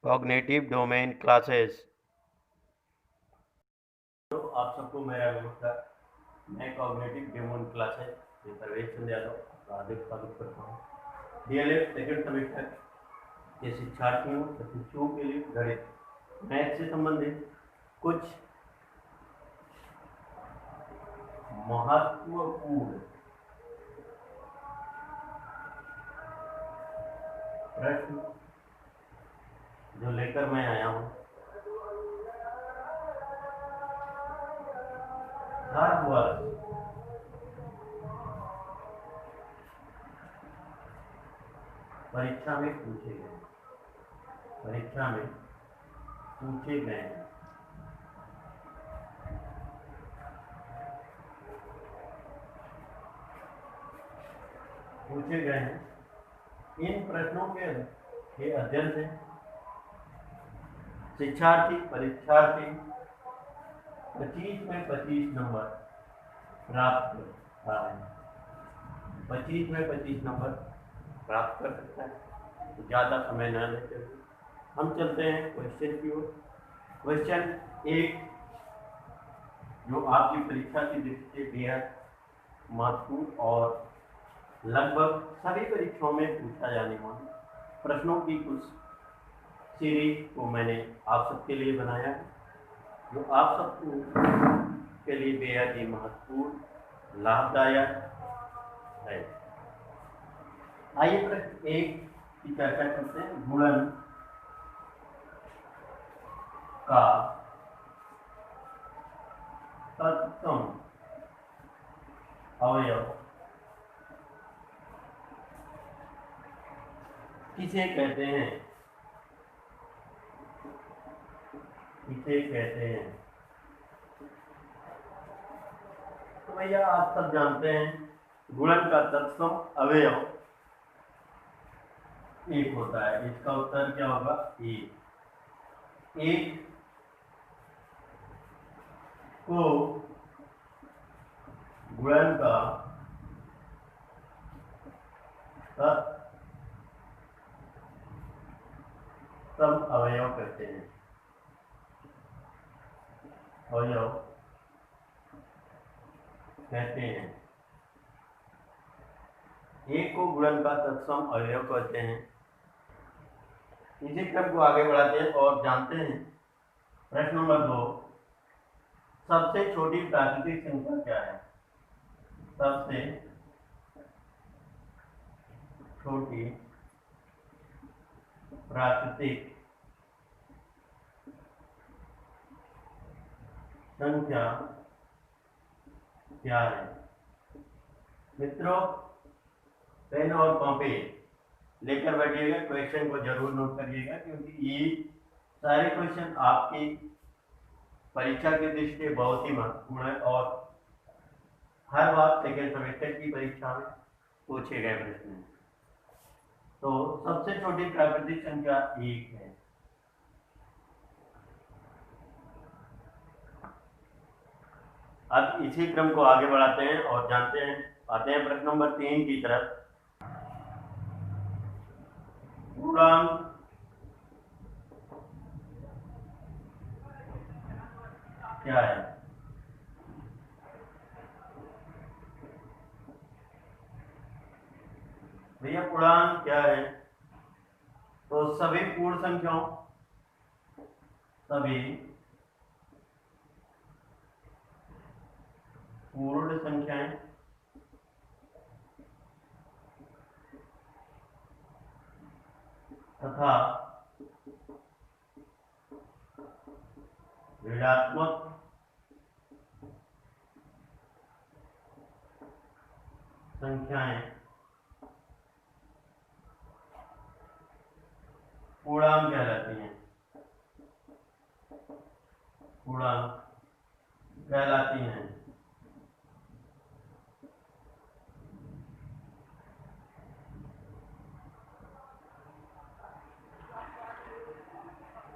Cognitive domain classes. तो आप सबको मेरा नमस्कार। मैं कॉग्निटिव डोमेन क्लासेस में प्रवेश चंद यादव हार्दिक स्वागत करता हूँ। डीएलएड सेकेंड सेमेस्टर के शिक्षार्थियों शिक्षकों के लिए गणित मैथ से संबंधित कुछ महत्वपूर्ण प्रश्न जो लेकर मैं आया हूँ। हर वर्ष परीक्षा में पूछे गए हैं। इन प्रश्नों के अध्ययन से परीक्षार्थी 25 में 25 नंबर प्राप्त कर रहे हैं। 25 में 25 नंबर प्राप्त कर सकता है। तो ज़्यादा समय न लेते हुए हम चलते हैं क्वेश्चन की ओर। क्वेश्चन 1 जो आपकी परीक्षा की दृष्टि से बेहद महत्वपूर्ण और लगभग सभी परीक्षाओं में पूछा जाने वाला प्रश्नों की कुछ सीरीज को मैंने आप सबके लिए बनाया है, जो आप सबको के लिए बेहद ही महत्वपूर्ण लाभदायक है। आइए प्रश्न 1 की चर्चा करते हैं। गुणन का तत्सम अवयव किसे कहते हैं? तो भैया आप सब जानते हैं गुणन का तत्सम अवयव 1 होता है। इसका उत्तर क्या होगा? 1 को गुणन का तत्सम अवयव कहते हैं। एक को गुणन का तत्सम अवयव कहते हैं। इसी क्रम को आगे बढ़ाते हैं और जानते हैं प्रश्न नंबर 2, सबसे छोटी प्राकृतिक संख्या क्या है? सबसे छोटी प्राकृतिक संख्या क्या है? मित्रों पेन और कॉपी लेकर बैठिएगा, क्वेश्चन को जरूर नोट करिएगा, क्योंकि ये सारे क्वेश्चन आपकी परीक्षा की दृष्टि से बहुत ही महत्वपूर्ण है और हर बार सेकेंड सेमेस्टर की परीक्षा में पूछे गए प्रश्न हैं। तो सबसे छोटी प्राकृतिक संख्या 1 है। अब इसी क्रम को आगे बढ़ाते हैं और जानते हैं, आते हैं प्रश्न नंबर 3 की तरफ। पूर्णांक क्या है? भैया पूर्णांक क्या है? तो सभी पूर्ण संख्याएं तथा ऋणात्मक संख्याएं पूर्णांक कहलाती हैं।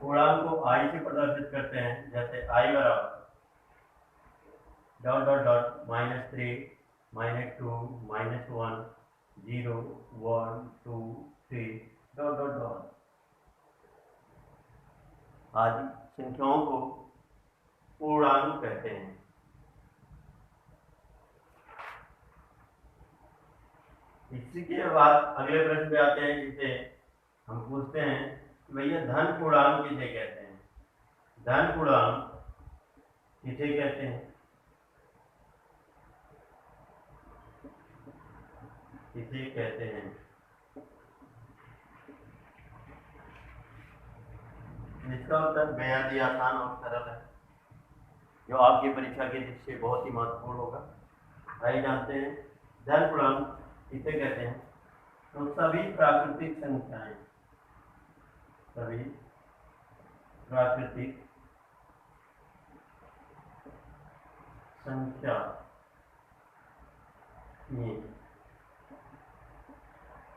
पूर्णांक को आई से प्रदर्शित करते हैं, जैसे आई बराबर dot dot dot -3 -2 -1 0 1 2 3 dot dot dot. आदि संख्याओं को पूर्णांक कहते हैं। इसी के बाद अगले प्रश्न पे आते हैं, जिसे हम पूछते हैं कि भैया धन पूर्णांक किसे कहते हैं। धन पूर्णांक किसे कहते हैं, किसे कहते हैं। इसका उत्तर बेहद ही आसान और सरल है, जो आपकी परीक्षा के दृष्टि से बहुत ही महत्वपूर्ण होगा। आइए जानते हैं धन पूर्णांक किसे कहते हैं। तो सभी प्राकृतिक संख्याएं, सभी प्राकृतिक संख्या ये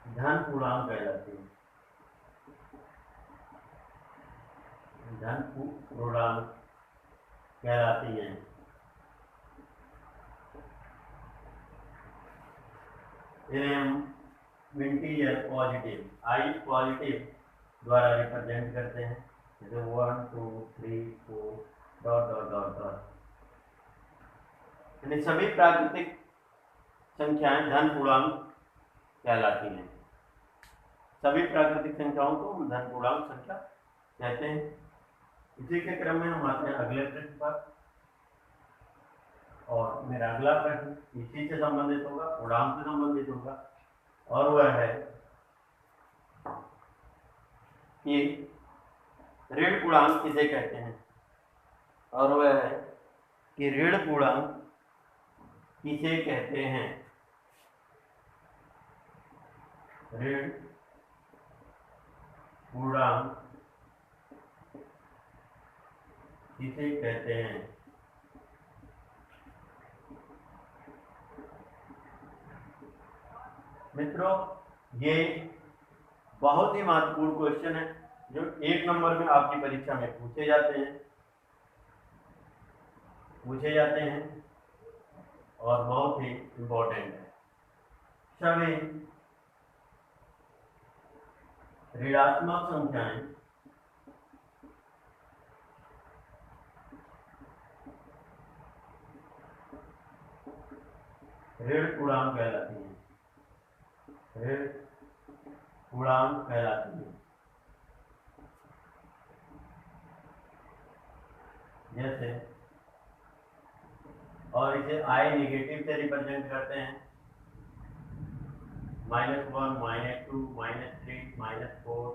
धन पूर्णांक कहलाती है। धन पूर्णांक कहलाती हैं। इन्हें हम इंटीजर पॉजिटिव, आई पॉजिटिव द्वारा रिप्रेजेंट करते हैं, जैसे 1 2 3 4 डॉट डॉट डॉट डॉट। यानी सभी प्राकृतिक संख्याएं धन पूर्णांक कहलाती हैं। सभी प्राकृतिक संख्याओं को हम धन पूर्णांक संख्या कहते हैं। इसी के क्रम में हम आते हैं अगले प्रश्न पर, और मेरा अगला प्रश्न इसी से संबंधित होगा, पूर्णांक से संबंधित होगा, और वह है कि ऋण पूर्णांक किसे कहते हैं। और वह है कि ऋण पूर्णांक किसे कहते हैं। ऋण पूर्णांक किसे कहते हैं। मित्रों, ये बहुत ही महत्वपूर्ण क्वेश्चन है, जो 1 नंबर में आपकी परीक्षा में पूछे जाते हैं और बहुत ही इम्पोर्टेंट है। सभी ऋणात्मक संख्याएं ऋण पूर्णांक कहलाती हैं। ऋण पूर्णांक कहलाती हैं। जैसे, और इसे आई नेगेटिव से रिप्रेजेंट करते हैं, -1 -2 -3 -4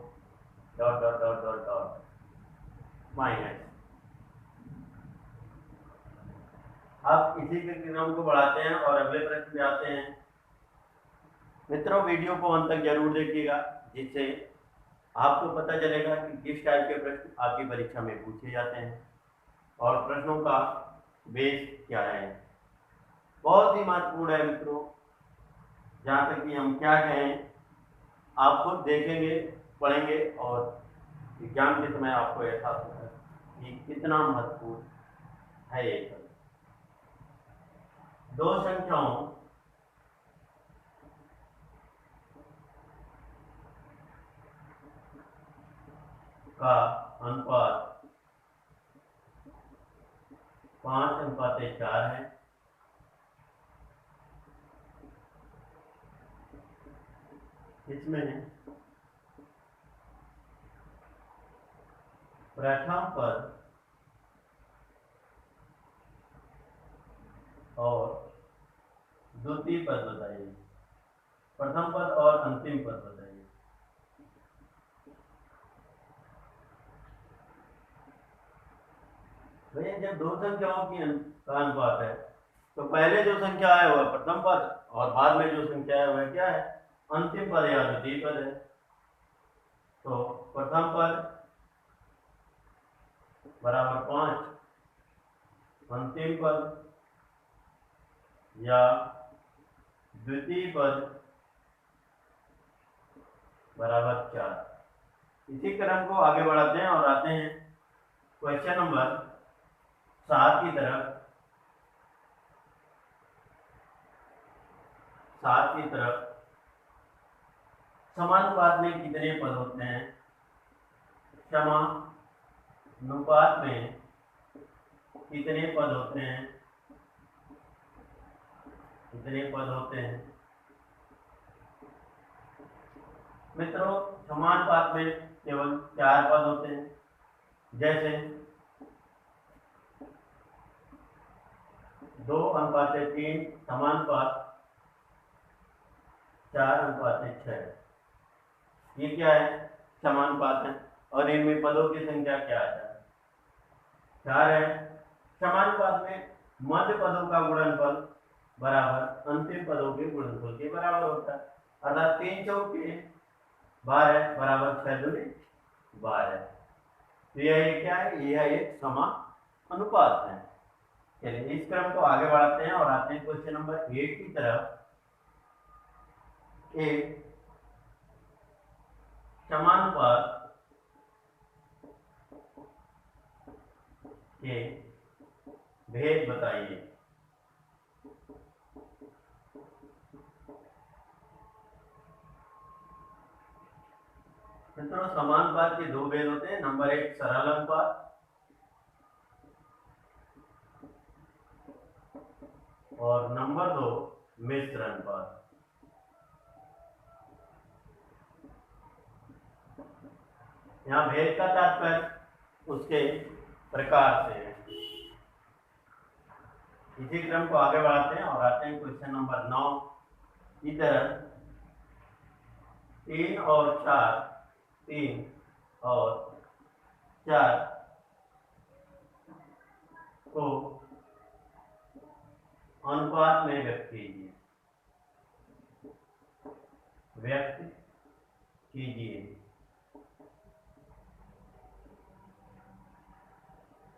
dot dot dot dot dot minus. अब इसी के क्रम को बढ़ाते हैं और अगले प्रश्न पे आते हैं। मित्रों, वीडियो को अंत तक जरूर देखिएगा, जिससे आपको पता चलेगा कि किस टाइप के प्रश्न आपकी परीक्षा में पूछे जाते हैं और प्रश्नों का बेस क्या है। बहुत ही महत्वपूर्ण है मित्रों। जहाँ तक कि हम क्या कहें, आप खुद देखेंगे, पढ़ेंगे और एग्जाम के समय आपको एहसास होगा कि कितना महत्वपूर्ण है ये सब। दो संख्याओं का अनुपात 5:4 है। इसमें प्रथम पद और द्वितीय पद बताइए। प्रथम पद और अंतिम पद बताइए। भैया, जब दो संख्याओं की का अनुपात है, तो पहले जो संख्या है वह प्रथम पद और बाद में जो संख्या है वह क्या है, अंतिम पद या द्वितीय पद है। तो प्रथम पद बराबर 5, अंतिम पद या द्वितीय पद बराबर 4। इसी क्रम को आगे बढ़ाते हैं और आते हैं क्वेश्चन नंबर 7 की तरफ। 7 की तरफ, समानुपात में कितने पद होते हैं। क्षमा, अनुपात में कितने पद होते हैं, कितने पद होते हैं। मित्रों समानुपात में केवल 4 पद होते हैं, जैसे 2:3 समानुपात 4:6। ये क्या है, समानुपात है। और इनमें पदों की संख्या क्या है, 4 है। समानुपात में मध्य पदों का गुणनफल बराबर अंतिम पदों के गुणनफल के बराबर होता है, अर्थात 3 चौके 12 बराबर 6 दूनी 12। तो यह क्या है, यह एक समानुपात है। चलिए इस क्रम को आगे बढ़ाते हैं और आते हैं क्वेश्चन नंबर 8 की तरफ। एक समानुपात के भेद बताइए। मित्रों समानुपात के 2 भेद होते हैं। नंबर 1 सरल अनुपात और नंबर 2 मिश्र अनुपात। यहाँ भेद का तात्पर्य उसके प्रकार से है। इसी क्रम को आगे बढ़ाते हैं और आते हैं क्वेश्चन नंबर 9 की तरफ। 3 और 4 3 और 4 को अनुपात में व्यक्त कीजिए, व्यक्त कीजिए।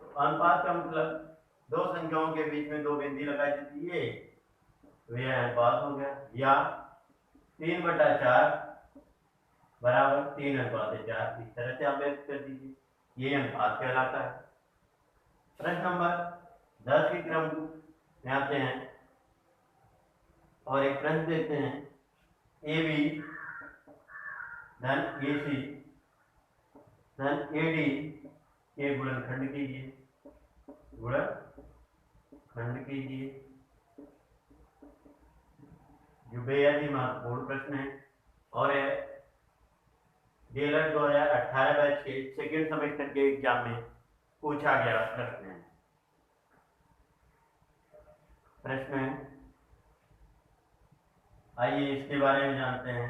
तो अनुपात का मतलब दो संख्याओं के बीच में 2 बिंदी लगाई जाती है, तो यह अनुपात हो गया। या 3/4 बराबर 3:4, इस तरह से आप व्यक्त कर दीजिए, ये अनुपात कहलाता है। प्रश्न नंबर 10 के क्रम में आते हैं और एक प्रश्न देखते हैं। ए बी धन ए सी धन ए डी के गुणनखंड कीजिए, गुणनखंड कीजिए। जो बेहद ही महत्वपूर्ण प्रश्न है और DLED 2018 बैच के सेकेंड सेमेस्टर के एग्जाम में पूछा गया प्रश्न है। प्रश्न है, आइए इसके बारे में जानते हैं।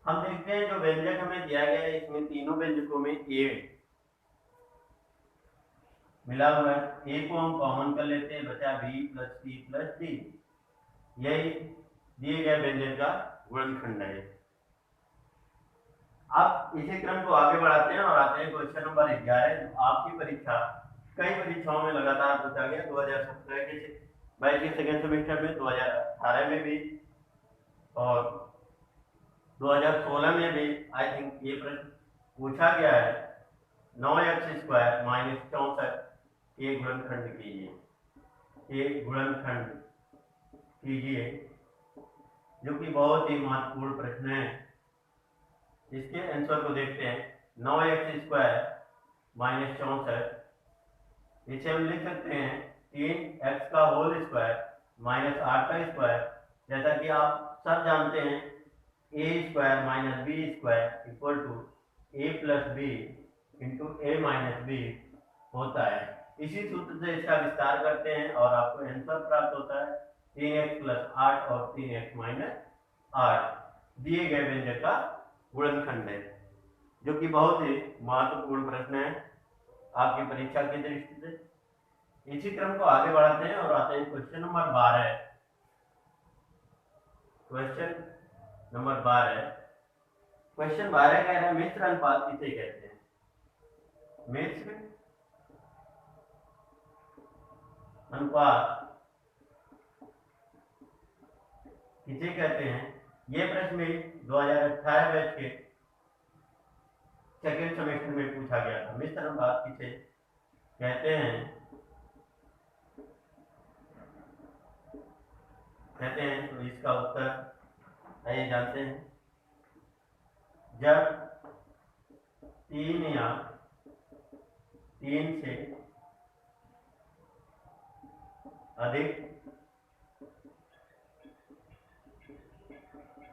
हम देखते हैं जो व्यंजक हमें दिया गया है, इसमें तीनों व्यंजकों में ए मिला हुआ है। ए को हम कॉमन कर लेते हैं, बचा B plus C plus D. यही दिए गए व्यंजक का गुणनखंड है। आप इसी क्रम को आगे बढ़ाते हैं और आते हैं क्वेश्चन नंबर 11। आपकी परीक्षा कई परीक्षाओं में लगातार पूछा गया, 2017 के बैच के सेकेंड सेमेस्टर में, 2018 में भी और 2016 में भी आई थिंक ये प्रश्न पूछा गया है। 9x² - 64 के गुणनखंड कीजिए, के गुणनखंड कीजिए, जो कि बहुत ही महत्वपूर्ण प्रश्न है। इसके आंसर को देखते हैं। 9x² - 64, इसे हम लिख सकते हैं 3x का होल स्क्वायर - 8 का स्क्वायर। जैसा कि आप सब जानते हैं a² - b² = a + b × a - b होता है। इसी सूत्र से इसका विस्तार करते हैं और आपको आंसर प्राप्त होता है 3x + 8 और 3x - 8 दिए गए व्यंजक का गुणनखंड है, जो कि बहुत ही महत्वपूर्ण प्रश्न है आपकी परीक्षा की दृष्टि से। इसी क्रम को आगे बढ़ाते हैं और आते हैं question number 12। Question number 12, question 12 कह रहा है मिश्र अनुपात किसे कहते हैं। मिश्र अनुपात किसे कहते हैं, यह प्रश्न भी 2018 बैच के सेकेंड सेमेस्टर में पूछा गया था। मिश्र अनुपात किसे कहते हैं, तो इसका उत्तर आइए जानते हैं। जब 3 या 3 से अधिक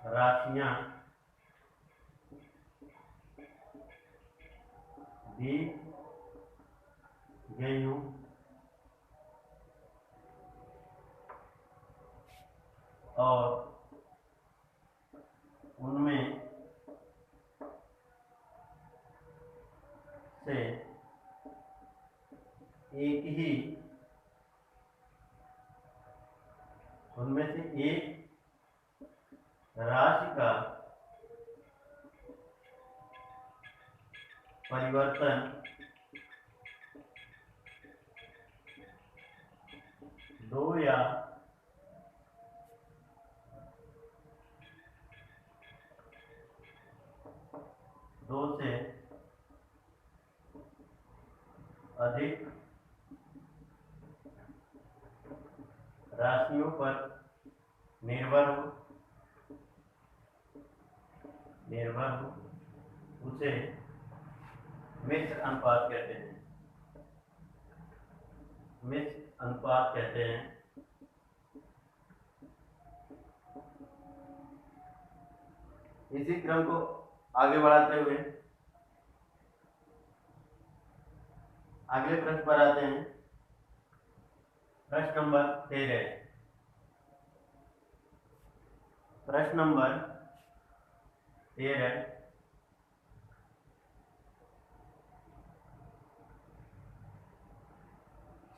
राशियां दी गई हूं और उनमें से एक राशि का परिवर्तन दो या दो से अधिक राशियों पर निर्भर हो उसे मिश्र अनुपात कहते हैं। मिश्र अनुपात कहते हैं। इसी क्रम को आगे बढ़ाते हुए अगले प्रश्न पर आते हैं। प्रश्न नंबर 13। प्रश्न नंबर 13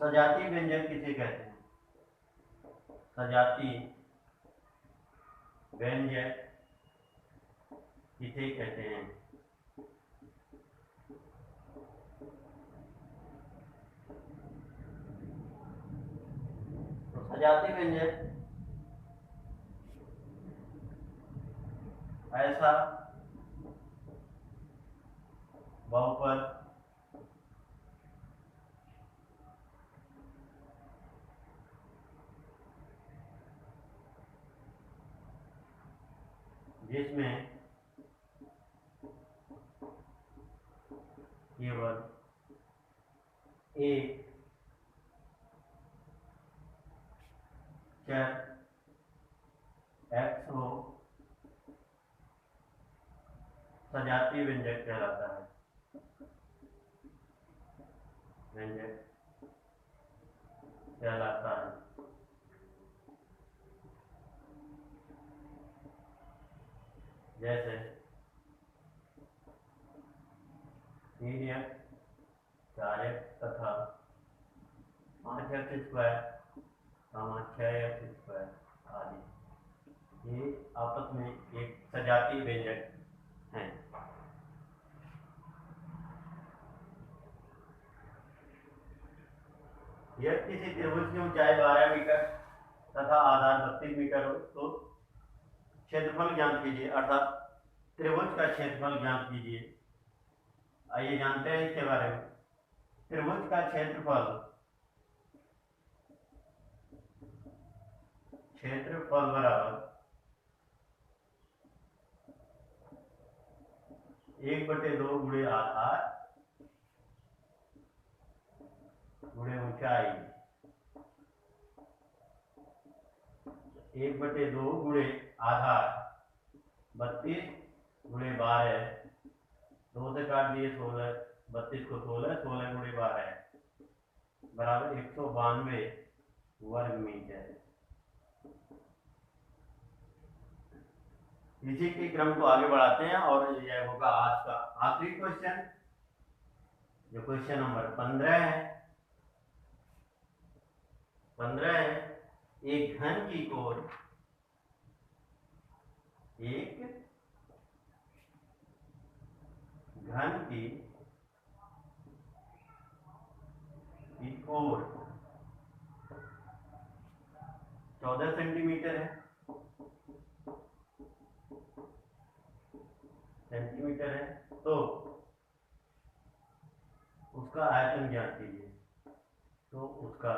सजातीय व्यंजक किसे कहते हैं? सजातीय व्यंजक किसे कहते हैं? तो सजातीय व्यंजक ऐसा बहुपद जिसमें केवल एक चर x हो सजातीय व्यंजक कहलाता है। व्यंजक कहलाता है। जैसे 3x 4x तथा 5x स्क्वायर 6x स्क्वायर आदि ये आपस में एक सजातीय व्यंजक हैं। यदि किसी त्रिभुज की ऊंचाई 12 मीटर तथा आधार 32 मीटर हो तो क्षेत्रफल ज्ञात कीजिए, अर्थात त्रिभुज का क्षेत्रफल ज्ञात कीजिए। आइए जानते हैं इसके बारे में। त्रिभुज का क्षेत्रफल बराबर 1/2 गुणे आधार गुणे ऊंचाई। 1/2 गुणे आधार 32 गुणे 12 2 से काट दिए 16 32 को 16 गुणे 12 बराबर 192 वर्ग मीटर। इसी के क्रम को आगे बढ़ाते हैं और यह होगा आज का आखिरी क्वेश्चन, जो क्वेश्चन नंबर 15 है। 15 है, एक घन की कोण कोण 14 सेंटीमीटर है। तो उसका आयतन ज्ञात कीजिए। तो उसका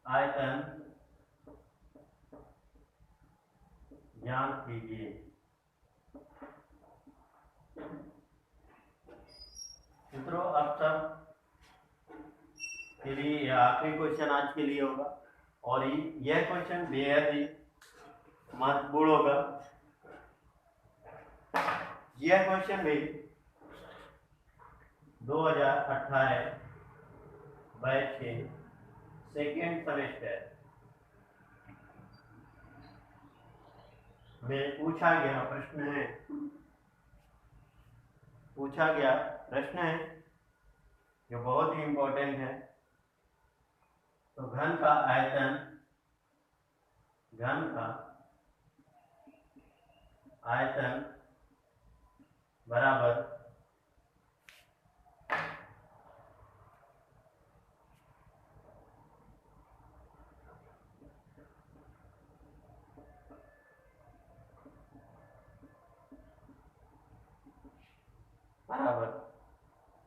आयतन ज्ञात कीजिए। मित्रों अब सब के लिए यह आखिरी क्वेश्चन आज के लिए होगा और यह क्वेश्चन बेहद ही महत्वपूर्ण होगा। यह क्वेश्चन भी 2018 बैच के सेकेंड सेमेस्टर में पूछा गया प्रश्न है जो बहुत ही इंपॉर्टेंट है। तो घन का आयतन बराबर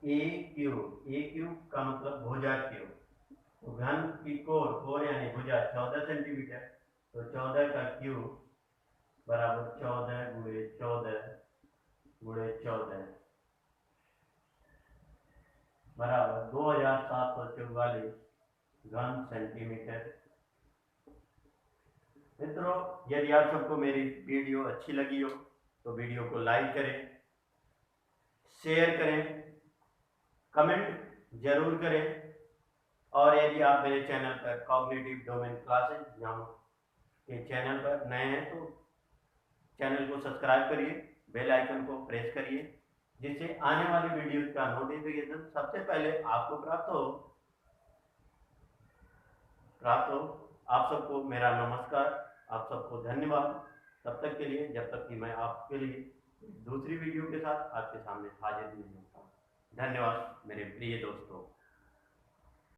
ए क्यूब का मतलब भुजा क्यूब। तो घन की कोर यानी भुजा 14 सेंटीमीटर, तो 14 का क्यूब बराबर 14 गुणे 14 गुणे 14 बराबर 2744 घन सेंटीमीटर। मित्रों यदि आप सबको मेरी वीडियो अच्छी लगी हो तो वीडियो को लाइक करें, शेयर करें, कमेंट जरूर करें और यदि आप मेरे चैनल पर कॉग्निटिव डोमेन क्लासेज नाम के चैनल पर नए हैं तो चैनल को सब्सक्राइब करिए, बेल आइकन को प्रेस करिए जिससे आने वाली वीडियो का नोटिफिकेशन सबसे पहले आपको प्राप्त हो। आप सबको मेरा नमस्कार, आप सबको धन्यवाद। तब तक के लिए, जब तक कि मैं आपके लिए दूसरी वीडियो के साथ आपके सामने हाजिर नहीं होता। धन्यवाद मेरे प्रिय दोस्तों।